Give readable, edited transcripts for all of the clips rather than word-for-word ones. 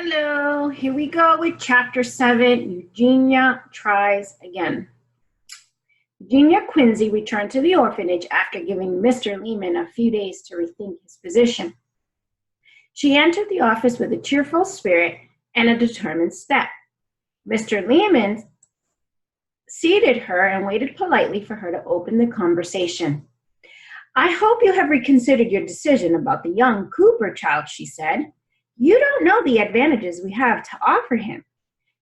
Hello, here we go with Chapter 7, Eugenia Tries Again. Eugenia Quincy returned to the orphanage after giving Mr. Lehman a few days to rethink his position. She entered the office with a cheerful spirit and a determined step. Mr. Lehman seated her and waited politely for her to open the conversation. "I hope you have reconsidered your decision about the young Cooper child," she said. "You don't know the advantages we have to offer him.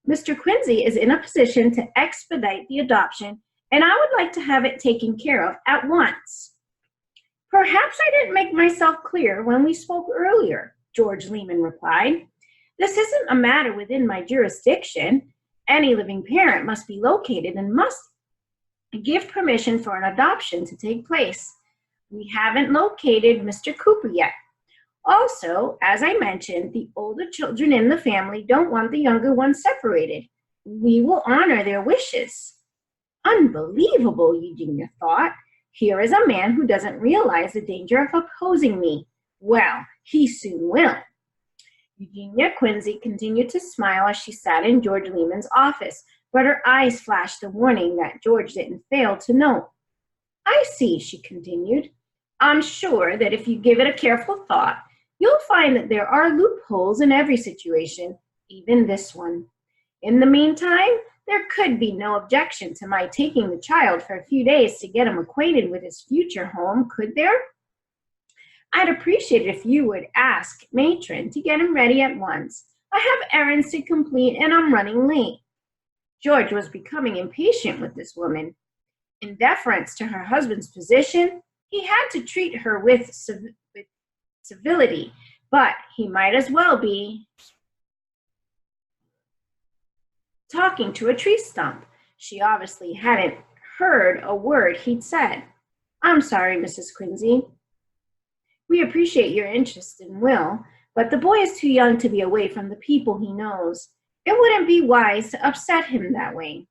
Mr. Quincy is in a position to expedite the adoption, and I would like to have it taken care of at once." "Perhaps I didn't make myself clear when we spoke earlier," George Lehman replied. "This isn't a matter within my jurisdiction. Any living parent must be located and must give permission for an adoption to take place. We haven't located Mr. Cooper yet. Also, as I mentioned, the older children in the family don't want the younger ones separated. We will honor their wishes." Unbelievable, Eugenia thought. Here is a man who doesn't realize the danger of opposing me. Well, he soon will. Eugenia Quincy continued to smile as she sat in George Lehman's office, but her eyes flashed the warning that George didn't fail to note. "I see," she continued. "I'm sure that if you give it a careful thought, you'll find that there are loopholes in every situation, even this one. In the meantime, there could be no objection to my taking the child for a few days to get him acquainted with his future home, could there? I'd appreciate it if you would ask Matron to get him ready at once. I have errands to complete and I'm running late." George was becoming impatient with this woman. In deference to her husband's position, he had to treat her with civility, but he might as well be talking to a tree stump. She obviously hadn't heard a word he'd said. "I'm sorry, Mrs. Quincy. We appreciate your interest in Will, but the boy is too young to be away from the people he knows. It wouldn't be wise to upset him that way."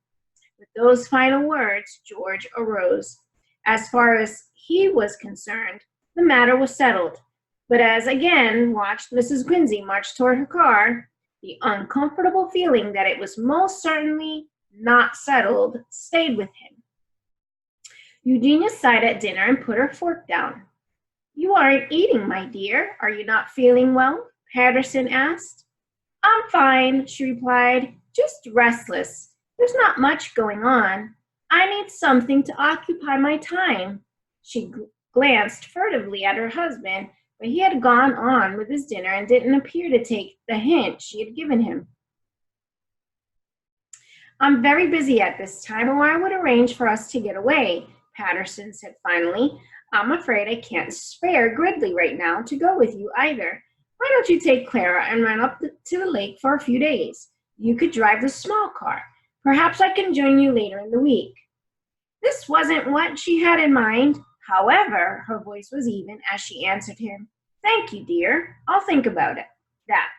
With those final words, George arose. As far as he was concerned, the matter was settled. But as again watched Mrs. Quincy march toward her car, the uncomfortable feeling that it was most certainly not settled stayed with him. Eugenia sighed at dinner and put her fork down. "You aren't eating, my dear. Are you not feeling well?" Patterson asked. "I'm fine," she replied, "just restless. There's not much going on. I need something to occupy my time." She glanced furtively at her husband, but he had gone on with his dinner and didn't appear to take the hint she had given him. "I'm very busy at this time, or I would arrange for us to get away," Patterson said finally. "I'm afraid I can't spare Gridley right now to go with you either. Why don't you take Clara and run up to the lake for a few days? You could drive the small car. Perhaps I can join you later in the week." This wasn't what she had in mind. However, her voice was even as she answered him. "Thank you, dear. I'll think about that."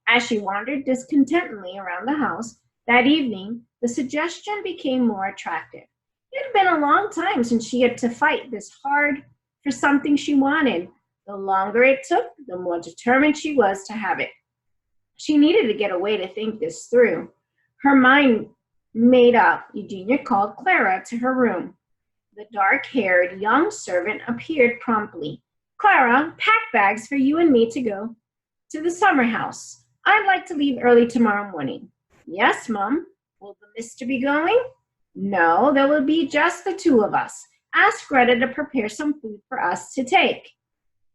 As she wandered discontentedly around the house that evening, the suggestion became more attractive. It had been a long time since she had to fight this hard for something she wanted. The longer it took, the more determined she was to have it. She needed to get away to think this through. Her mind made up, Eugenia called Clara to her room. The dark-haired young servant appeared promptly. "Clara, pack bags for you and me to go to the summer house. I'd like to leave early tomorrow morning." "Yes, Mum. Will the mister be going?" "No, there will be just the two of us. Ask Greta to prepare some food for us to take."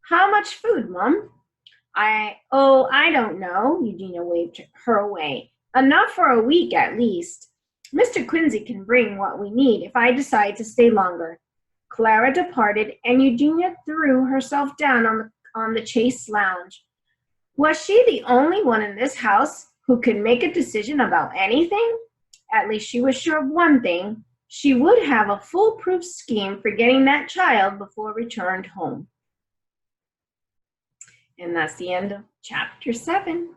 "How much food, Mum?" I don't know," Eugenia waved her away. "Enough for a week at least. Mr. Quincy can bring what we need if I decide to stay longer." Clara departed, and Eugenia threw herself down on the chaise lounge. Was she the only one in this house who could make a decision about anything? At least she was sure of one thing. She would have a foolproof scheme for getting that child before returned home. And that's the end of Chapter 7.